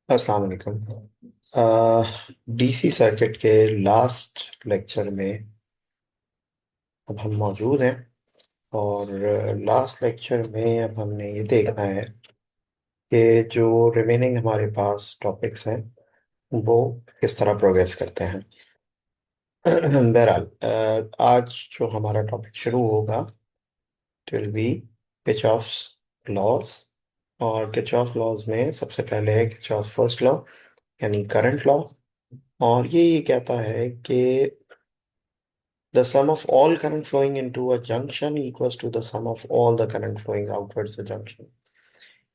अस्सलाम वालेकुम। DC circuit के लास्ट लेक्चर में अब हम मौजूद हैं। और लास्ट लेक्चर में अब हमने ये देखना है कि जो रिमेनिंग हमारे पास टॉपिक्स हैं वो किस तरह प्रोग्रेस करते हैं। बहरहाल आज जो हमारा टॉपिक शुरू होगा it will be Kirchhoff's laws. और किरचॉफ लॉज में सबसे पहले है किरचॉफ फर्स्ट लॉ यानी करंट लॉ। और ये कहता है कि the sum of all current flowing into a junction equals to the sum of all the current flowing outwards the junction।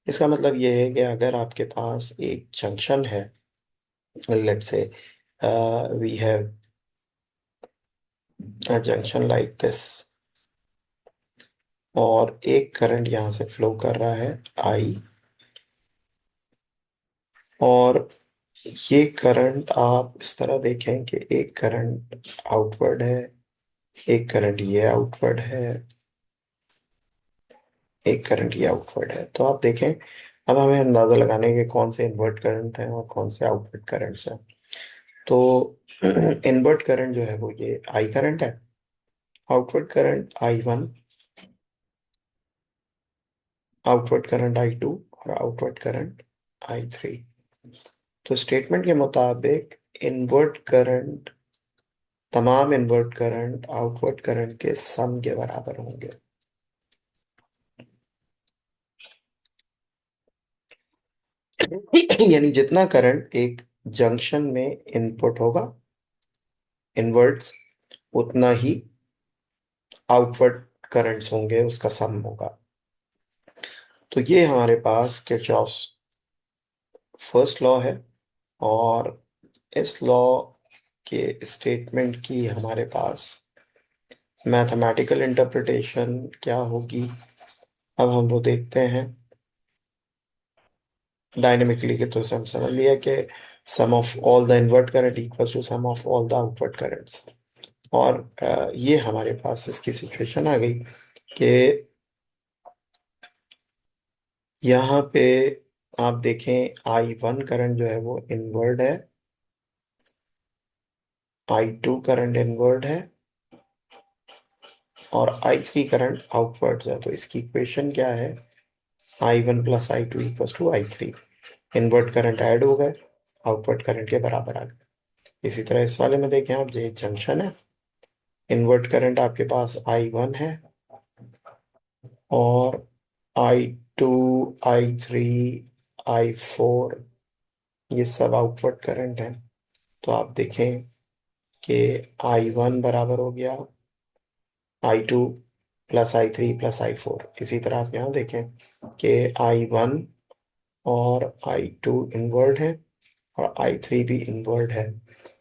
इसका मतलब ये है कि अगर आपके पास एक जंक्शन है, let's say we have a junction like this, और एक करंट यहाँ से फ्लो कर रहा है I, और ये करंट आप इस तरह देखें कि एक करंट आउटवर्ड है, एक करंट ये आउटवर्ड है, एक करंट ये आउटवर्ड है। तो आप देखें, अब हमें अंदाजा लगाने के कौन से इन्वर्ट करंट हैं और कौन से आउटवर्ड करंट्स हैं। तो इन्वर्ट करंट जो है वो ये आई करंट है, outward current I1, outward current I2 और आउटवर्ड करंट I3। तो स्टेटमेंट के मुताबिक इन्वर्ट करंट, तमाम इन्वर्ट करंट आउटवर्ड करंट के सम के बराबर होंगे। यानी जितना करंट एक जंक्शन में इनपुट होगा इनवर्ट्स, उतना ही आउटवर्ड करंट्स होंगे, उसका सम होगा। तो ये हमारे पास किरचॉफ फर्स्ट लॉ है। और इस लॉ के स्टेटमेंट की हमारे पास मैथमेटिकल इंटरप्रिटेशन क्या होगी, अब हम वो देखते हैं। डायनेमिकली के तो हम समझ लिया कि sum of all the inward current equals to sum of all the outward currents. और ये हमारे पास इसकी सिचुएशन आ गई कि यहाँ पे आप देखें I1 करंट जो है वो इनवर्ड है, I2 करंट इनवर्ड है और I3 करंट आउटवर्ड्स है। तो इसकी इक्वेशन क्या है, I1 plus I2 equals to I3। Inward current add हो गए, आउटवर्ड करंट के बराबर आ गए। इसी तरह इस वाले में देखें आप, ये जंक्शन है, इनवर्ट करंट आपके पास I1 है और I2, I3, I4 ये सब आउटवर्ड करंट है। तो आप देखें कि I1 बराबर हो गया I2 plus I3 plus I4। इसी तरह आप यहाँ देखें कि I1 और I2 इनवर्ड है और I3 भी इनवर्ड है।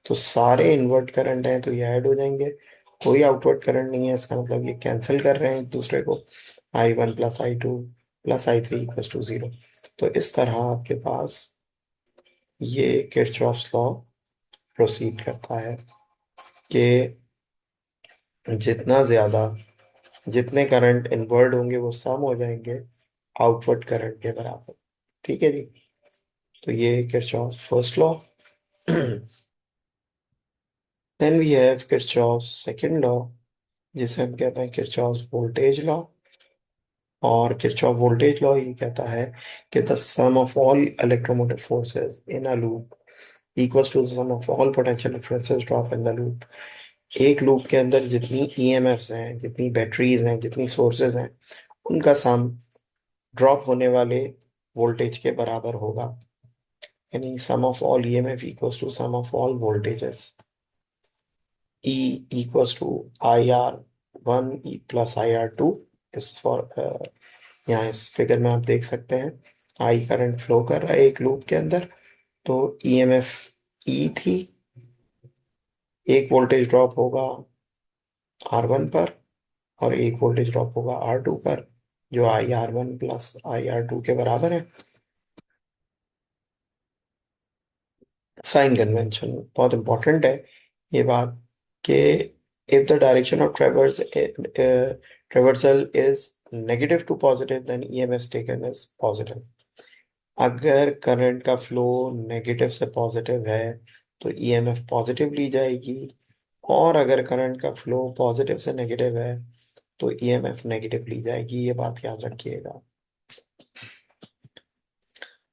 तो सारे इनवर्ट करंट हैं तो ये ऐड हो जाएंगे, कोई आउटवर्ड करंट नहीं है, इसका मतलब ये कैंसिल कर रहे हैं एक दूसरे को। I1 plus I2 plus I3 equals to 0। तो इस तरह आपके पास ये किरचॉफ्स लॉ प्रोसीड करता है कि जितना ज्यादा, जितने करंट इनवर्ट होंगे वो सम हो जाएंगे आउटवर्ड करंट के बराबर। ठीक है जी। तो ये Kirchhoff's first law. Then we have Kirchhoff's second law, जिसे हम कहते हैं किरचॉफ्स वोल्टेज लॉ। और किरचॉफ वोल्टेज लॉ ये कहता है कि the sum of all electromotive forces in a loop equals to the sum of all potential differences drop in the loop. एक लूप के अंदर जितनी ईएमएफ्स हैं, जितनी बैटरीज हैं, जितनी सोर्सेज हैं, उनका सम ड्रॉप होने वाले वोल्टेज के बराबर होगा। यानी sum of all EMF equals to sum of all voltages. E equals to IR1 plus IR2 is for, यहाँ इस फिगर में आप देख सकते हैं आई करंट फ्लो कर रहा है एक लूप के अंदर। तो ईएमएफ ई थी, एक वोल्टेज ड्रॉप होगा R1 पर और एक वोल्टेज ड्रॉप होगा R2 पर, जो IR1 प्लस IR2 के बराबर है। साइन कन्वेंशन बहुत इंपॉर्टेंट है ये बात, कि if the direction of traversal is negative to positive then EMF taken is positive. अगर करंट का फ्लो नेगेटिव से पॉजिटिव है तो ईएमएफ पॉजिटिव ली जाएगी, और अगर करंट का फ्लो पॉजिटिव से नेगेटिव है तो ईएमएफ नेगेटिव ली जाएगी। ये बात याद रखिएगा।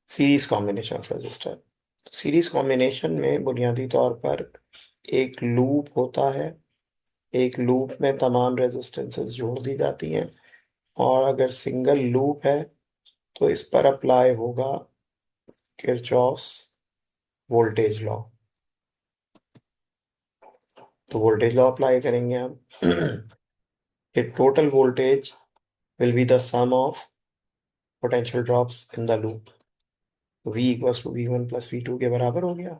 Series combination of resistor. Series combination में बुनियादी तौर पर एक लूप होता है। एक लूप में तमाम रेजिस्टेंसेस जोड़ दी जाती हैं, और अगर सिंगल लूप है तो इस पर अप्लाई होगा किरचॉफ्स वोल्टेज लॉ। तो वोल्टेज लॉ अप्लाई करेंगे हम कि total voltage will be the sum of potential drops in the loop. V equals to V1 + V2 के बराबर हो गया।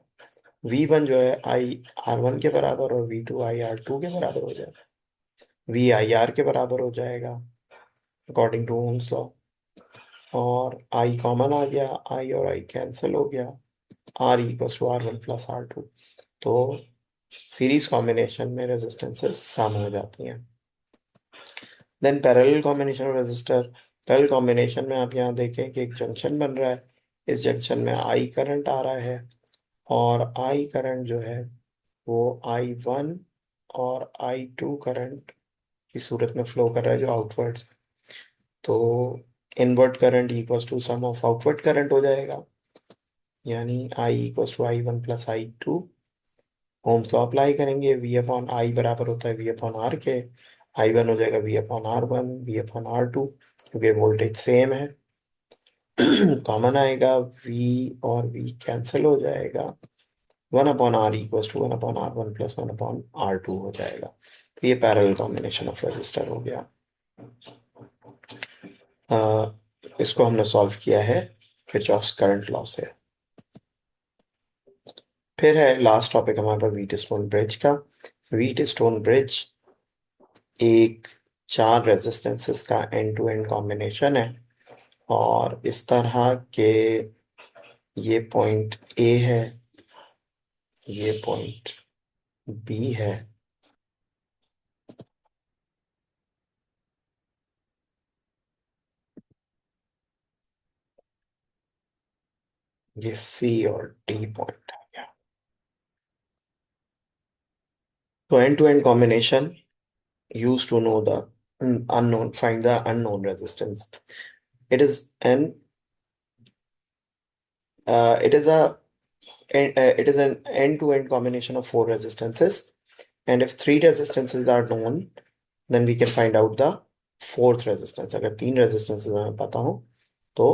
V1 जो है आई आर वन के बराबर, और V2 आई आर टू के बराबर हो जाएगा। V आई आर के बराबर हो जाएगा अकॉर्डिंग टू ओम्स लॉ। और I कॉमन आ गया, I और I कैंसिल हो गया। R equals to R1 + R2। तो सीरीज कॉम्बिनेशन में रेजिस्टेंसेस सम हो जाती हैं। Then parallel combination of resistor. Parallel combination में आप यहाँ देखें कि एक जंक्शन बन रहा है। इस जंक्शन में I करंट आ रहा है, और I करंट जो है वो I1 और I2 करंट की सूरत में फ्लो कर रहा है जो आउटवर्ड्स। तो inward current equals to sum of outward current हो जाएगा, यानी I equals to I1 + I2। Ohm's law apply करेंगे, V/I बराबर होता है V/R के। I1 हो जाएगा V/R1, V/R2, क्योंकि वोल्टेज सेम है। कॉमन आएगा, V और V कैंसिल हो जाएगा। 1/R equals to 1/R1 + 1/R2 हो जाएगा। तो ये पैरेलल कॉम्बिनेशन ऑफ रेजिस्टर हो गया। इसको हमने सॉल्व किया है किरचॉफ्स करंट लॉ से। फिर है लास्ट टॉपिक हमारे पास व्हीट स्टोन ब्रिज का। व्हीट स्टोन ब्रिज एक चार रेजिस्टेंसेस का एंड टू एंड कॉम्बिनेशन है, और इस तरह के ये पॉइंट ए है, ये पॉइंट बी है, ये सी और डी पॉइंट आ गया। तो end to end combination use to know the unknown, find the unknown resistance. It is an it is a it is an end-to-end combination of four resistances, and if three resistances are known, then we can find out the fourth resistance. अगर तीन resistances हमें पता हो तो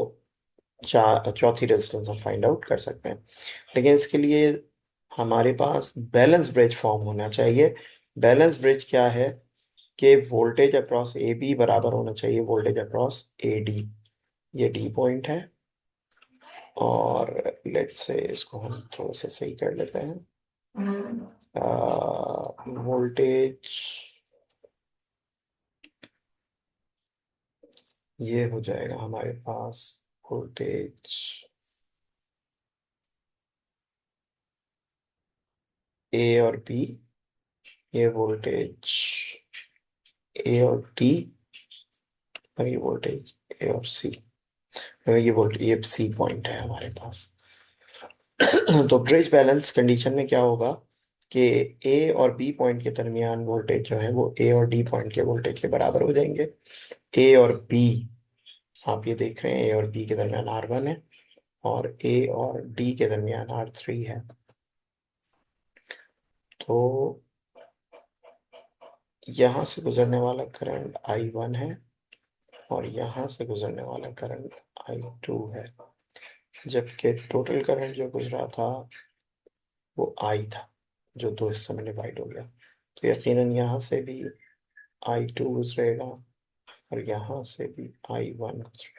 चौथी resistance हम find out कर सकते हैं। लेकिन इसके लिए हमारे पास बैलेंस ब्रिज फॉर्म होना चाहिए। बैलेंस ब्रिज क्या है कि वोल्टेज अक्रॉस ए बी बराबर होना चाहिए वोल्टेज अक्रॉस ए डी। ये डी पॉइंट है, और लेट्स से इसको हम थोड़ा सा सही कर लेते हैं। वोल्टेज ये हो जाएगा हमारे पास वोल्टेज ए और बी, ये वोल्टेज ए और डी, और ये वोल्टेज ए और सी। ये वोल्टेज ये सी पॉइंट है हमारे पास। तो ब्रिज बैलेंस कंडीशन में क्या होगा कि ए और बी पॉइंट के दरमियान वोल्टेज जो है वो ए और डी पॉइंट के वोल्टेज के बराबर हो जाएंगे। ए और बी, आप ये देख रहे हैं ए और बी के दरमियान R1 है, और ए और डी के दरमियान R3 है। तो यहाँ से गुजरने वाला करंट I1 है, और यहाँ से गुजरने वाला करंट I2 है, जबकि टोटल करंट जो गुजरा था वो I था, जो दो हिस्सों में डिवाइड हो गया। तो यकीनन यहाँ से भी I2 गुजरेगा, और यहाँ से भी I1 गुजरेगा।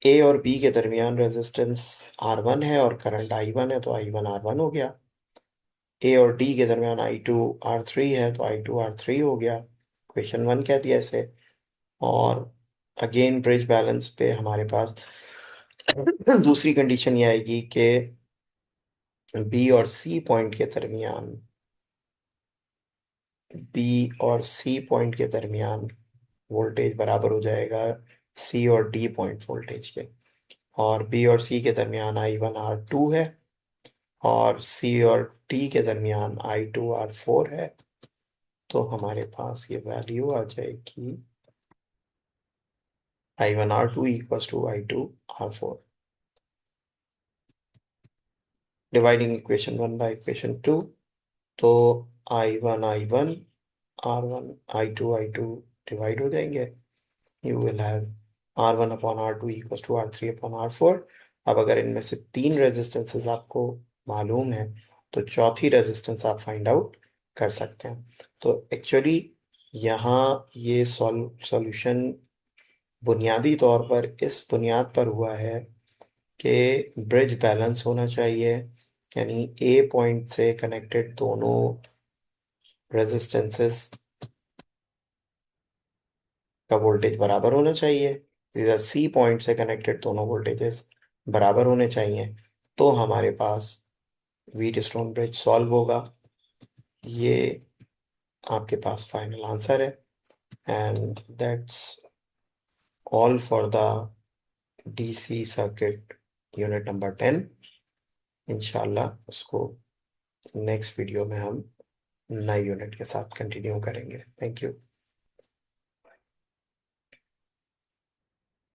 ए और बी के दरमियान रेजिस्टेंस R1 है और करंट I1 है, तो I1 R1 हो गया। ए और डी के दरमियान I2 R3 है, तो I2 R3 हो गया। क्वेश्चन 1 कह दिया इसे। और अगेन ब्रिज बैलेंस पे हमारे पास दूसरी कंडीशन ये आएगी कि बी और सी पॉइंट के दरमियान, बी और सी पॉइंट के दरमियान वोल्टेज बराबर हो जाएगा सी और डी पॉइंट वोल्टेज के, और बी और सी के दरमियान I1 R2 है, और सी और डी के दरमियान I2 R4 है। तो हमारे पास ये वैल्यू आ जाएगी I1 R2 equals to I2 R4। Dividing equation 1 by equation 2, तो I1 R1 डिवाइड हो जाएंगे। You will have R1/R2 equals to R3/R4। अब अगर इनमें से तीन रेजिस्टेंसेस आपको मालूम है, तो चौथी रेजिस्टेंस आप फाइंड आउट कर सकते हैं। तो एक्चुअली यहाँ ये सॉल्यूशन बुनियादी तौर पर इस बुनियाद पर हुआ है कि ब्रिज बैलेंस होना चाहिए, यानी ए पॉइंट से कनेक्टेड दोनों रेजिस्टेंसेस का वोल्टेज बराबर होना चाहिए, सीधा सी पॉइंट से कनेक्टेड दोनों वोल्टेजेस बराबर होने चाहिए। तो हमारे पास व्हीट स्टोन ब्रिज सॉल्व होगा। ये आपके पास फाइनल आंसर है, and that's all for the DC circuit unit number 10। इंशाल्लाह उसको नेक्स्ट वीडियो में हम नए यूनिट के साथ कंटिन्यू करेंगे। Thank you.